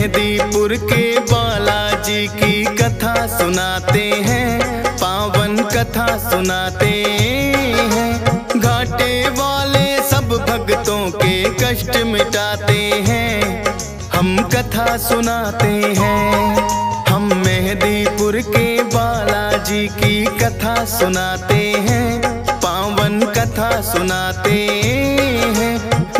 मेहंदीपुर के बालाजी की कथा सुनाते हैं, पावन कथा सुनाते हैं। घाटे वाले सब भक्तों के कष्ट मिटाते हैं, हम कथा सुनाते हैं। हम मेहंदीपुर के बालाजी की कथा सुनाते हैं, पावन कथा सुनाते हैं।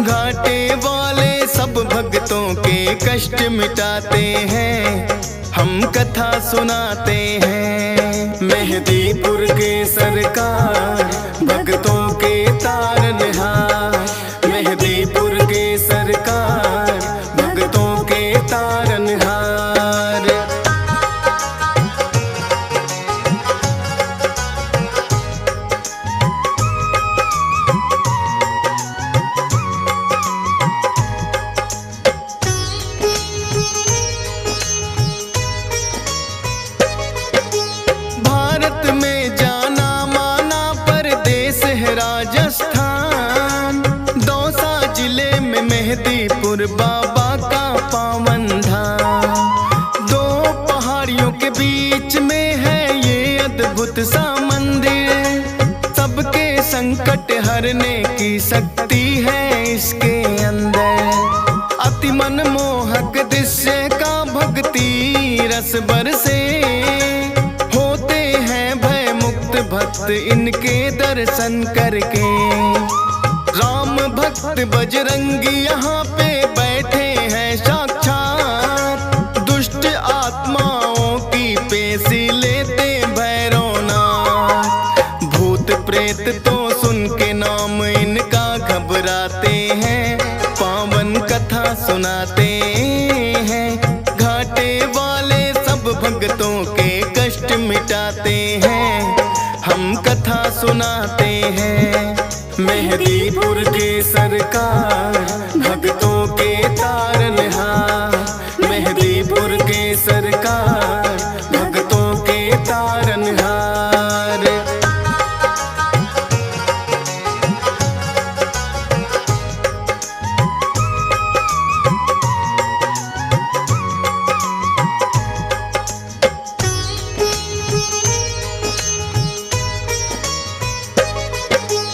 घाटे वाले सब भक्तों के कष्ट मिटाते हैं, हम कथा सुनाते हैं। मेहंदीपुर के सरकार भक्तों के तारनहार, मेहंदीपुर के सरकार भक्तों के तारनहार। राजस्थान दौसा जिले में मेहंदीपुर बाबा का पावन धाम। दो पहाड़ियों के बीच में है ये अद्भुत सा मंदिर, सबके संकट हरने की शक्ति है इसके अंदर। अति मनमोहक दृश्य का भक्ति रस बरसे, होते हैं भय मुक्त भक्त इनके दर्शन करके। राम भक्त बजरंगी यहाँ पे बैठे हैं साक्षात, दुष्ट आत्माओं की पेशी लेते भैरवनाथ। भूत प्रेत तो सुन के नाम इनका घबराते हैं, पावन कथा सुनाते हैं। घाटे वाले सब भक्तों के कष्ट मिटाते हैं, हम कथा सुनाते हैं। मेहंदीपुर के सरकार भक्तों के तारनहार, मेहंदीपुर के सरकार भक्तों के तारनहार।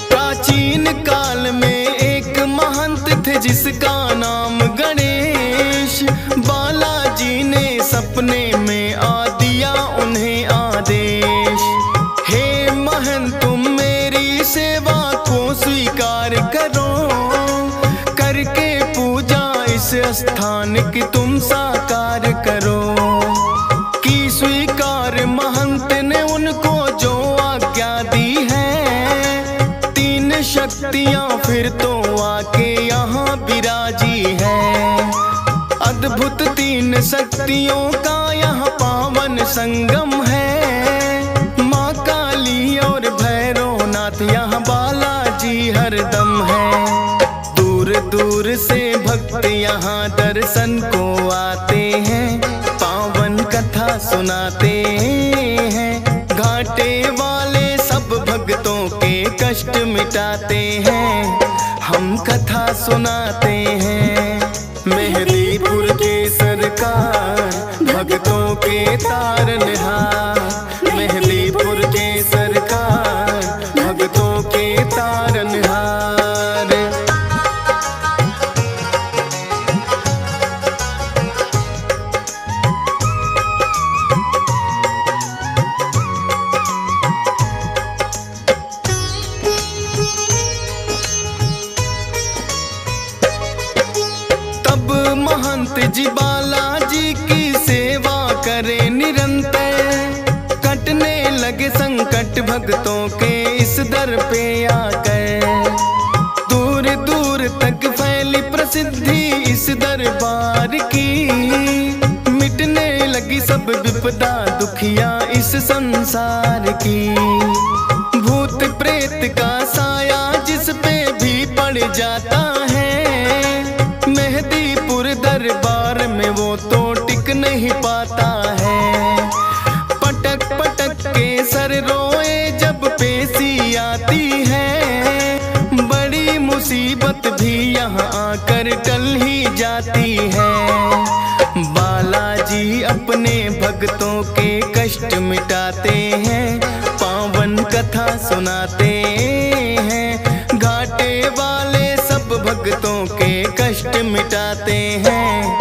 प्राचीन काल में एक महंत थे जिसका नाम गणेश। बालाजी ने सपने में आ दिया उन्हें आदेश, हे महंत तुम मेरी सेवा को स्वीकार करो, करके पूजा इस स्थान की तुम साकार करो। की स्वीकार महंत ने उनको जो आज्ञा दी है, शक्तियाँ फिर तो आके यहाँ विराजी है। अद्भुत तीन शक्तियों का यहाँ पावन संगम है। माँ काली और भैरवनाथ यहाँ बालाजी हरदम है। दूर दूर से भक्त यहाँ दर्शन को आते हैं, पावन कथा सुनाते हैं। घाटे वाले सब भक्तों के कष्ट मिटाते हैं, हम कथा सुनाते हैं। मेहंदीपुर के सरकार भक्तों के तारनहार, मेहंदीपुर के सरकार भक्तों के तारनहार। महंत जी बालाजी की सेवा करे निरंतर, कटने लगे संकट भक्तों के इस दर पे आकर। दूर दूर तक फैली प्रसिद्धि इस दरबार की, मिटने लगी सब विपदा दुखिया इस संसार की। भूत प्रेत का साया जिस पे भी पड़ जाता है, मेहंदीपुर दरबार में वो तो टिक नहीं पाता है। पटक पटक के सर रोए जब पेशी आती है, बड़ी मुसीबत भी यहाँ आकर टल ही जाती है। भक्तों के कष्ट मिटाते हैं, पावन कथा सुनाते हैं। घाटे वाले सब भक्तों के कष्ट मिटाते हैं,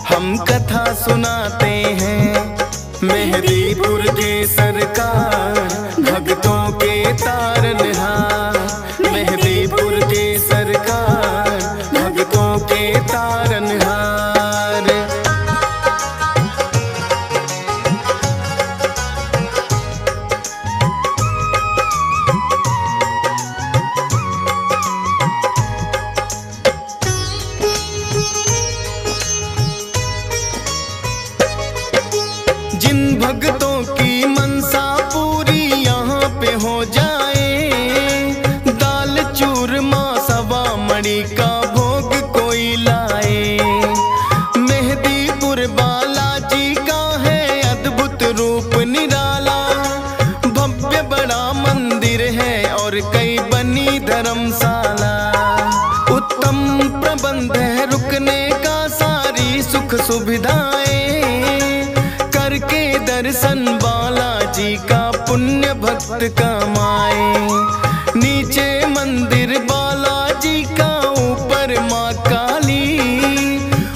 हम कथा सुनाते हैं। मेहदीपुर के सरकार भक्तों के तारनहार, मेहदीपुर के सरकार भक्तों के तारनहार। जिन भक्तों की मनसा पूरी यहाँ पे हो जाए, दाल चूरमा सवा मणि का भोग कोई लाए। मेहदीपुर बालाजी का है अद्भुत रूप निराला, भव्य बड़ा मंदिर है और कई बनी धर्मशाला। उत्तम प्रबंध है रुकने का, सारी सुख सुविधाएं करके दर्शन बालाजी का पुण्य भक्त कमाए। नीचे मंदिर बालाजी का, ऊपर माँ काली,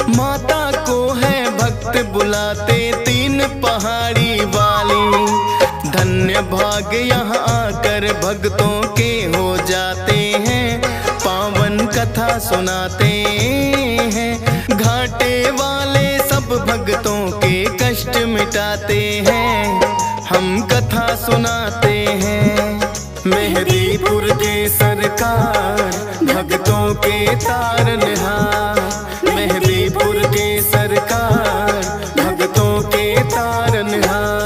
माता को है भक्त बुलाते तीन पहाड़ी वाली। धन्य भाग यहाँ आकर भक्तों के हो जाते हैं, पावन कथा सुनाते हैं। घाटे वाले सब भक्तों के कष्ट मिटाते हैं, हम कथा सुनाते हैं। मेहदीपुर के सरकार भक्तों के तारनहार, मेहदीपुर के सरकार भक्तों के तारनहार।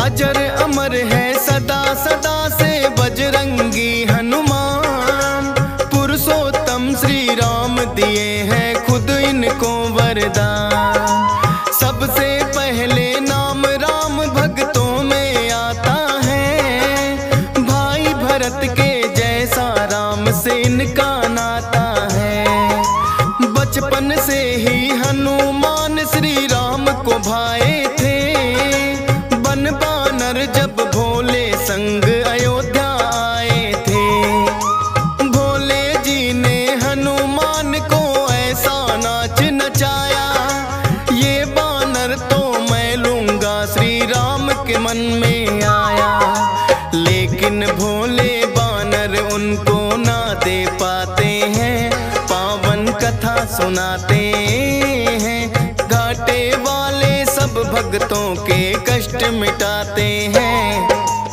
अजर अमर है सदा सदा से बजरंगी हनुमान, पुरुषोत्तम श्री राम दिए हैं खुद इनको वरदान। सबसे पहले नाम राम भक्तों में आता है, भाई भरत के जैसा राम से इनका नाता है। बचपन से ही हनुमान श्री राम को भाए थे, बानर जब भोले संग अयोध्या आए थे। भोले जी ने हनुमान को ऐसा नाच नचाया, ये बानर तो मैं लूंगा श्री राम के मन में आया। लेकिन भोले बानर उनको ना दे पाते हैं, पावन कथा सुनाते हैं। घाटे वाले सब भक्तों के कष्ट मिटाते हैं,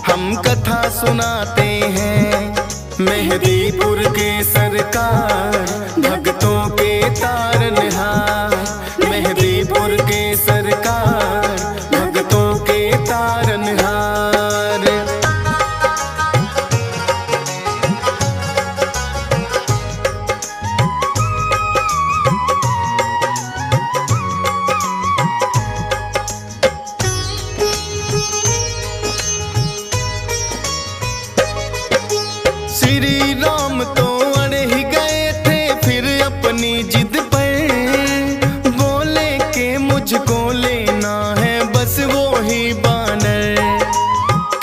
हम कथा सुनाते हैं। मेहदीपुर के सरकार भक्तों के तारनहार, मेहदीपुर के सरकार भक्तों के तारनहार। श्री राम तो अड़ ही गए थे फिर अपनी जिद पर, बोले के मुझको लेना है बस वो ही बानर।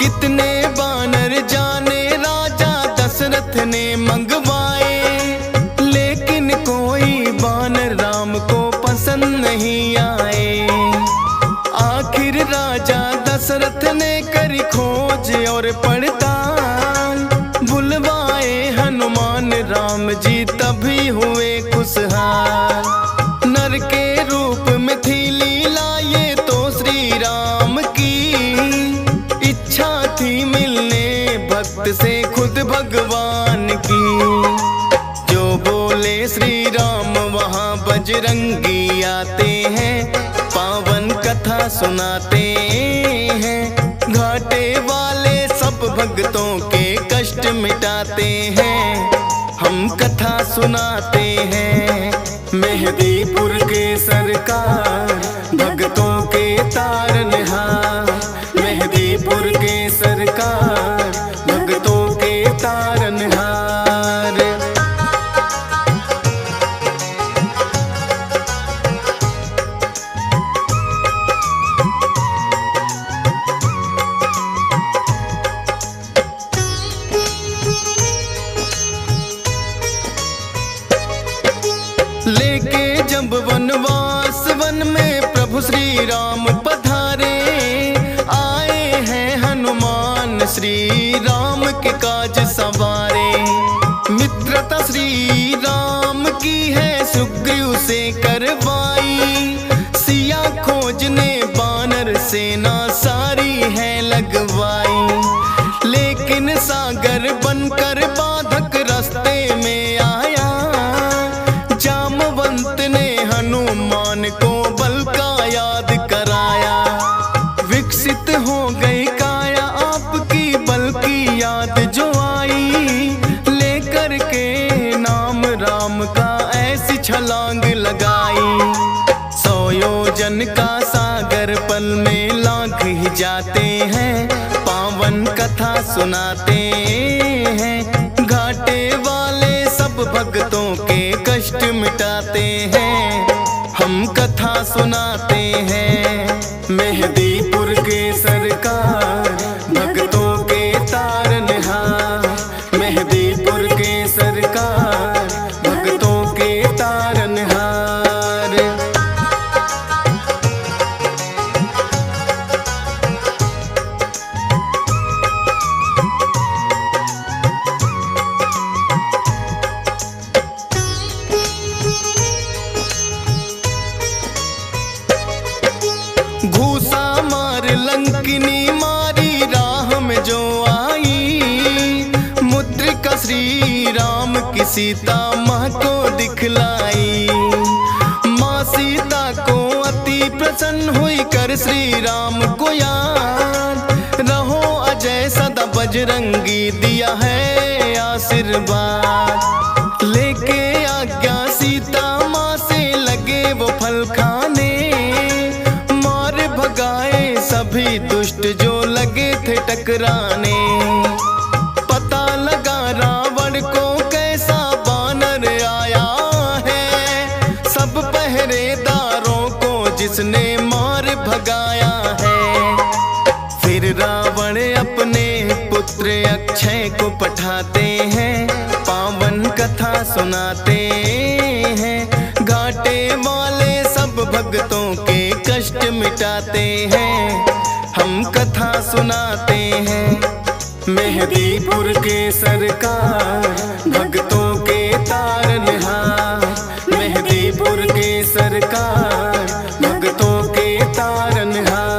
कितने बानर जाने राजा दशरथ ने मंगवाए, लेकिन कोई बानर राम को पसंद नहीं आए। आखिर राजा दशरथ ने करी खोज और पड़ताल, बुलवाए हनुमान राम जी तभी हुए खुशहाल। नर के रूप में थी लीला ये तो श्री राम की, इच्छा थी मिलने भक्त से खुद भगवान की। जो बोले श्री राम वहाँ बजरंगी आते हैं, पावन कथा सुनाते हैं। घाटे वाले सब भक्तों के कष्ट मिटाते हैं, हम कथा सुनाते हैं। मेहदीपुर के सरकार सरकार, भक्तों के तारनहार। लेके जब वनवास वन में प्रभु श्री राम पधारे, आए हैं हनुमान श्री राम के काज सवारे। मित्रता श्री राम की है सुग्रीव से करवाई, सिया खोजने बानर सेना सारी है लगवाई। लेकिन सागर बनकर बाधक रास्ते में आया, जामवंत ने हनुमान को बल का याद कराया। विकसित हो गई काया आपकी बल की याद जो आई, लेकर के नाम राम का ऐसी छलांग लगाई। 100 योजन का सागर पल में लांघ ही जाते हैं, पावन कथा सुनाते हैं। घाटे वाले सब भक्तों के कष्ट मिटाते हैं, हम कथा सुनाते हैं। मेहदीपुर के सरकार, भक्तों के तारनहार। मेहदीपुर के सरकार, भक्तों के तारनहार। घूसा मार लंकिनी मारी राह में जो आई, मुद्रिका श्री राम की सीता माँ को दिखलाई। माँ सीता को अति प्रसन्न हुई कर श्री राम को याद, रहो अजय सदा बजरंगी दिया है आशीर्वाद। लेके आज्ञा सीता माँ से लगे वो फल खाने, भगाए सभी दुष्ट जो लगे थे टकराने। पता लगा रावण को कैसा बानर आया है, सब पहरेदारों को जिसने मार भगाया है। फिर रावण अपने पुत्र अक्षय को पठाते हैं, पावन कथा सुनाते हैं। घाटे वाले सब भक्तों के कष्ट मिटाते हैं, हम कथा सुनाते हैं। मेहदीपुर के सरकार, भक्तों के तारनहार। मेहदीपुर के सरकार, भक्तों के तारनहार।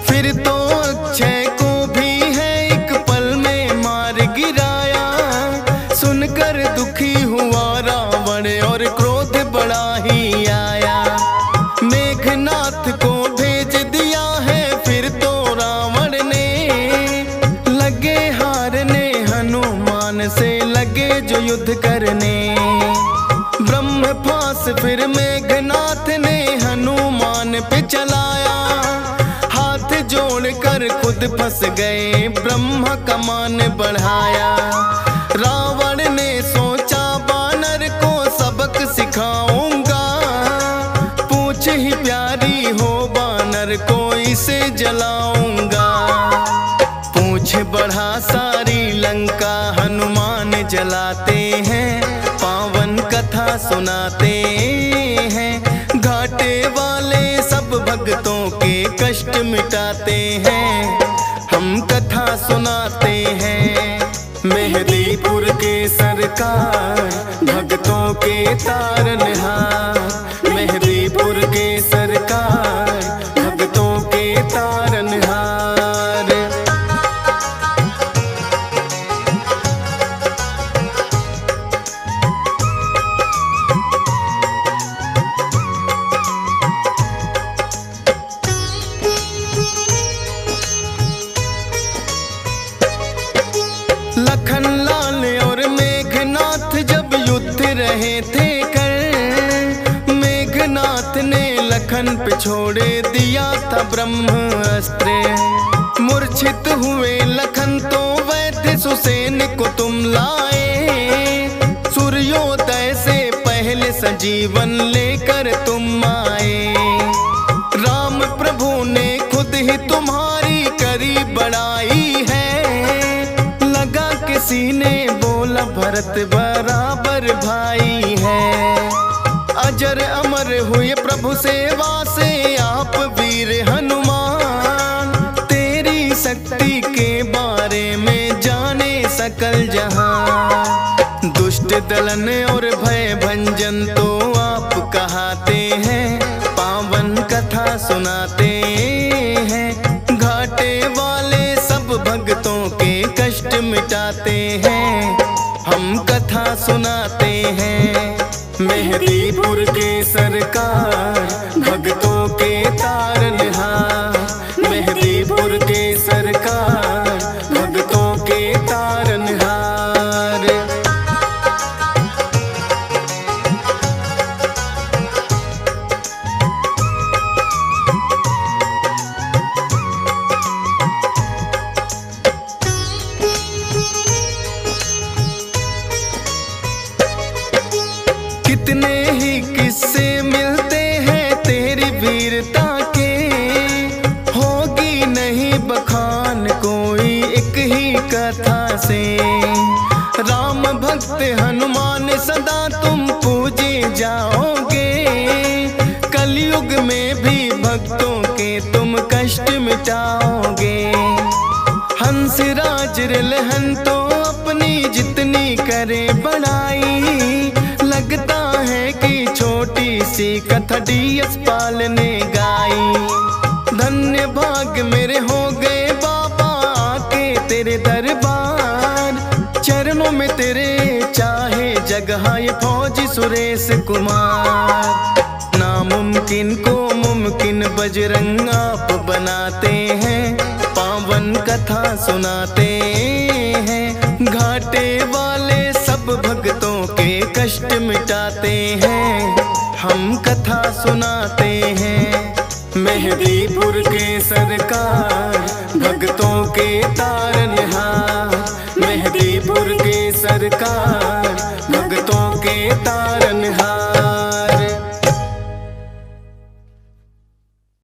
फिर तो अक्षय को भी है एक पल में मार गिराया, सुनकर दुखी हुआ रावण और क्रोध बड़ा ही आया। मेघनाथ को भेज दिया है फिर तो रावण ने, लगे हारने हनुमान से लगे जो युद्ध करने। ब्रह्मपास फिर मेघनाथ ने हनुमान पे चलाया, जोड़कर खुद फंस गए ब्रह्मा का मान बढ़ाया। रावण ने सोचा बानर को सबक सिखाऊंगा, पूछ ही प्यारी हो बानर को इसे जलाऊंगा। पूछ बढ़ा सारी लंका हनुमान जलाते हैं, पावन कथा सुनाते हैं। घाटे वाले सब भक्तों के कष्ट मिटाते हैं, हम कथा सुनाते हैं। मेहदीपुर के सरकार, भक्तों के तारनहार। मेहदीपुर के सरकार, भक्तों के तारनहार। लखन पे छोड़े दिया था ब्रह्मास्त्र। मूर्छित हुए लखन तो वैद्य सुसेन को तुम लाए, सूर्योदय से पहले सजीवन लेकर तुम आए। राम प्रभु ने खुद ही तुम्हारी करी बड़ाई है, लगा किसी ने बोला भरत बराबर भाई है। अजर अमर हुए प्रभु सेवा से आप वीर हनुमान, तेरी शक्ति के बारे में जाने सकल जहां। दुष्ट दलन और भय भंजन तो आप कहाते हैं, पावन कथा सुनाते हैं। घाटे वाले सब भक्तों के कष्ट मिटाते हैं, हम कथा सुनाते हैं। मेहदीपुर के सरकार भक्तों के तारनहार, मेहदीपुर के सरकार भक्तों के तारनहार। कितने ही किस्से मिलते हैं तेरी वीरता के, होगी नहीं बखान कोई एक ही कथा से। राम भक्त हनुमान सदा तुम पूजे जाओगे, कलयुग में भी भक्तों के तुम कष्ट मिटाओगे। हंसराज रिलहन तो अपनी जितनी करे बड़ाई, लगता है कि छोटी सी कथा डीएस पाल ने गाई। धन्य भाग मेरे हो गए बाबा आके तेरे दरबार, चरणों में तेरे चाहे जगह ये फौजी सुरेश कुमार। नामुमकिन को मुमकिन बजरंग आप बनाते हैं, पावन कथा सुनाते हैं। घाटे वाले सब भक्तों के कष्ट मिटाते हैं, हम कथा सुनाते हैं। मेहदीपुर के सरकार भक्तों के तारनहार, मेहदीपुर के सरकार भक्तों के तारनहार।